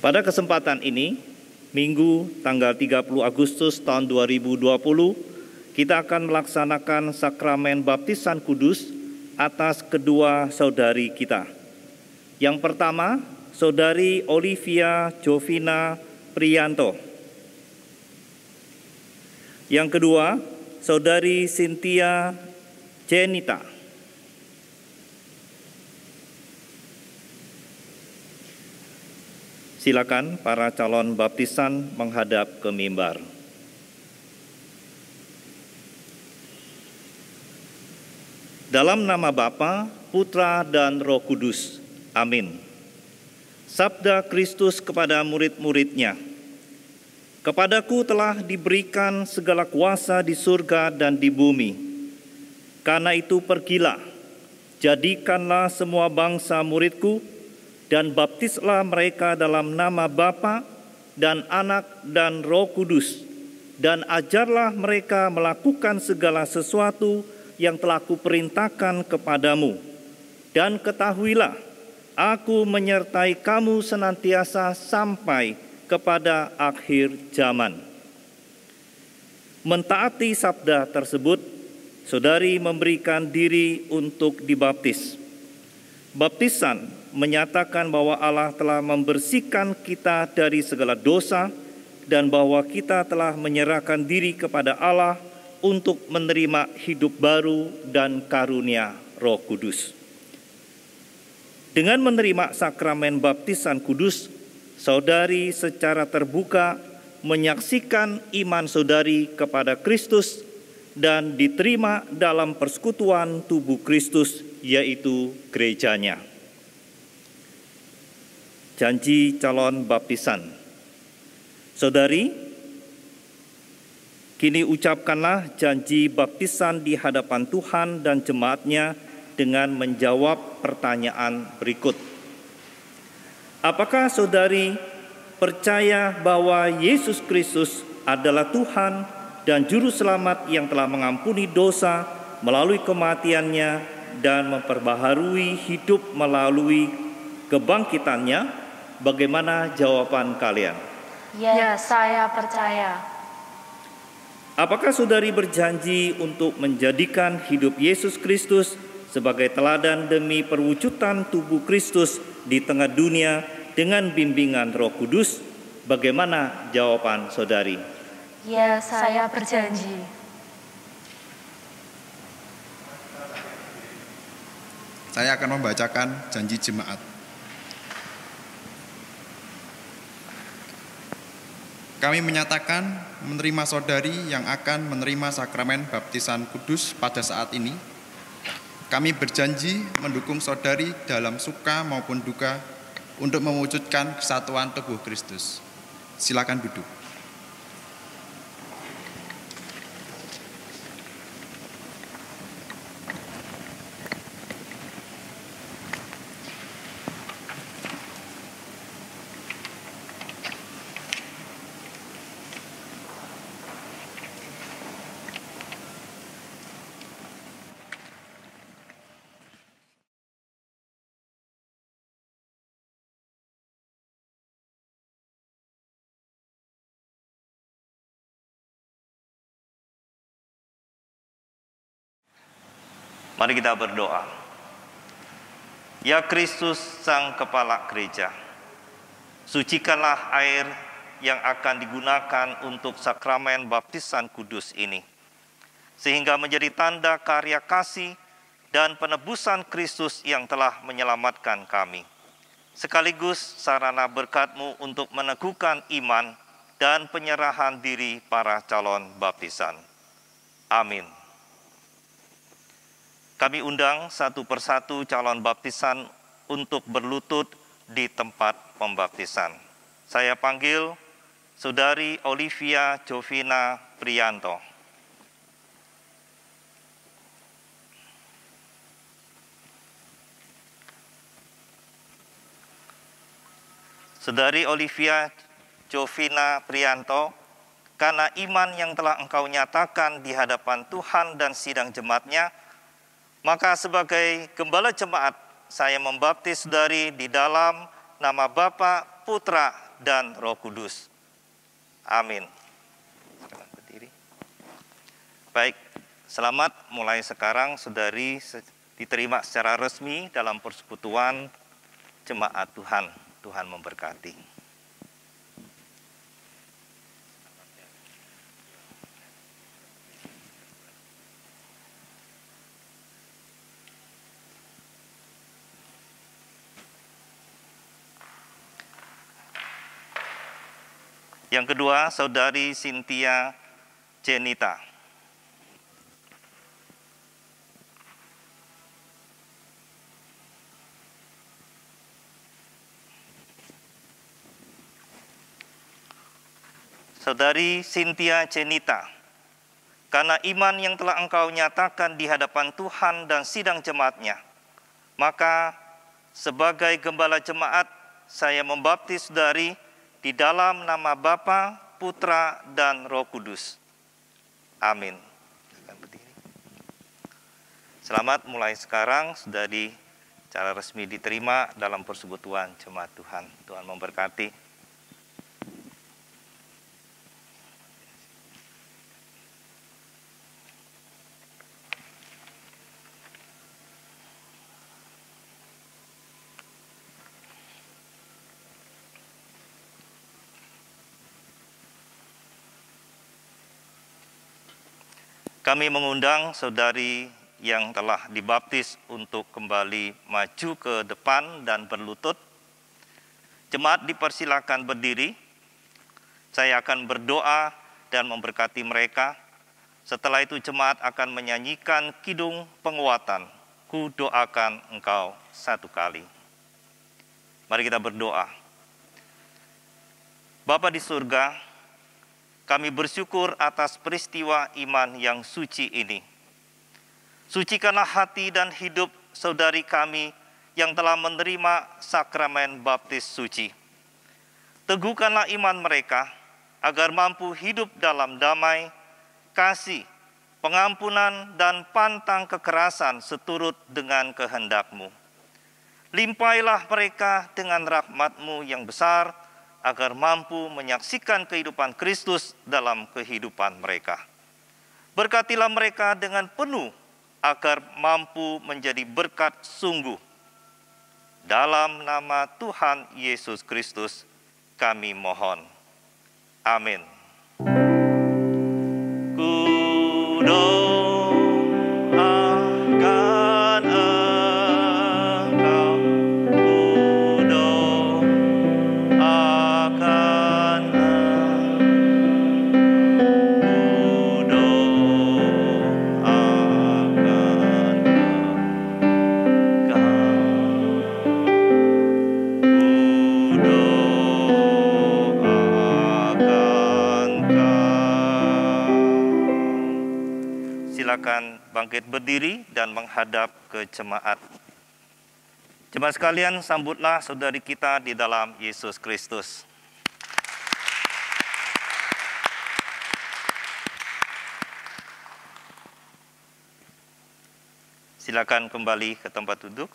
Pada kesempatan ini, Minggu tanggal 30 Agustus tahun 2020, kita akan melaksanakan sakramen baptisan kudus atas kedua saudari kita. Yang pertama, Saudari Olivia Jovina Priyanto. Yang kedua, Saudari Cynthia Jenita. Silakan para calon baptisan menghadap ke mimbar. Dalam nama Bapa, Putra, dan Roh Kudus. Amin. Sabda Kristus kepada murid-muridnya, "Kepadaku telah diberikan segala kuasa di surga dan di bumi. Karena itu pergilah, jadikanlah semua bangsa muridku, dan baptislah mereka dalam nama Bapa dan Anak dan Roh Kudus, dan ajarlah mereka melakukan segala sesuatu yang telah kuperintahkan kepadamu. Dan ketahuilah, Aku menyertai kamu senantiasa sampai kepada akhir zaman." Mentaati sabda tersebut, saudari memberikan diri untuk dibaptis. Baptisan menyatakan bahwa Allah telah membersihkan kita dari segala dosa dan bahwa kita telah menyerahkan diri kepada Allah untuk menerima hidup baru dan karunia Roh Kudus. Dengan menerima sakramen baptisan kudus, saudari secara terbuka menyaksikan iman saudari kepada Kristus dan diterima dalam persekutuan tubuh Kristus, yaitu gerejanya. Janji calon baptisan. Saudari, kini ucapkanlah janji baptisan di hadapan Tuhan dan jemaatnya dengan menjawab pertanyaan berikut. Apakah saudari percaya bahwa Yesus Kristus adalah Tuhan dan Juru Selamat yang telah mengampuni dosa melalui kematiannya dan memperbaharui hidup melalui kebangkitannya? Bagaimana jawaban kalian? Ya, saya percaya. Apakah saudari berjanji untuk menjadikan hidup Yesus Kristus sebagai teladan demi perwujudan tubuh Kristus di tengah dunia dengan bimbingan Roh Kudus? Bagaimana jawaban saudari? Ya, saya berjanji. Saya akan membacakan janji jemaat. Kami menyatakan menerima saudari yang akan menerima sakramen baptisan kudus pada saat ini. Kami berjanji mendukung saudari dalam suka maupun duka untuk mewujudkan kesatuan tubuh Kristus. Silakan duduk. Mari kita berdoa. Ya Kristus, Sang Kepala Gereja, sucikanlah air yang akan digunakan untuk sakramen baptisan kudus ini, sehingga menjadi tanda karya kasih dan penebusan Kristus yang telah menyelamatkan kami, sekaligus sarana berkat-Mu untuk meneguhkan iman dan penyerahan diri para calon baptisan. Amin. Kami undang satu persatu calon baptisan untuk berlutut di tempat pembaptisan. Saya panggil Saudari Olivia Jovina Priyanto. Saudari Olivia Jovina Priyanto, karena iman yang telah engkau nyatakan di hadapan Tuhan dan sidang jemaatnya, maka sebagai gembala jemaat, saya membaptis saudari di dalam nama Bapa, Putra, dan Roh Kudus. Amin. Silakan berdiri. Baik, selamat mulai sekarang saudari diterima secara resmi dalam persekutuan Jemaat Tuhan. Tuhan memberkati. Yang kedua, Saudari Cynthia Jenita. Saudari Cynthia Jenita, karena iman yang telah engkau nyatakan di hadapan Tuhan dan sidang jemaatnya, maka sebagai gembala jemaat, saya membaptis saudari di dalam nama Bapa, Putra, dan Roh Kudus. Amin. Selamat mulai sekarang sudah secara resmi diterima dalam persekutuan Jemaat Tuhan. Tuhan memberkati. Kami mengundang saudari yang telah dibaptis untuk kembali maju ke depan dan berlutut. Jemaat dipersilakan berdiri. Saya akan berdoa dan memberkati mereka. Setelah itu jemaat akan menyanyikan kidung penguatan. Ku doakan engkau satu kali. Mari kita berdoa. Bapa di surga, kami bersyukur atas peristiwa iman yang suci ini. Sucikanlah hati dan hidup saudari kami yang telah menerima sakramen baptis suci. Teguhkanlah iman mereka agar mampu hidup dalam damai, kasih, pengampunan, dan pantang kekerasan seturut dengan kehendak-Mu. Limpailah mereka dengan rahmat-Mu yang besar, agar mampu menyaksikan kehidupan Kristus dalam kehidupan mereka. Berkatilah mereka dengan penuh, agar mampu menjadi berkat sungguh. Dalam nama Tuhan Yesus Kristus, kami mohon. Amin. Silakan bangkit berdiri dan menghadap ke jemaat. Jemaat sekalian, sambutlah saudari kita di dalam Yesus Kristus. Silakan kembali ke tempat duduk.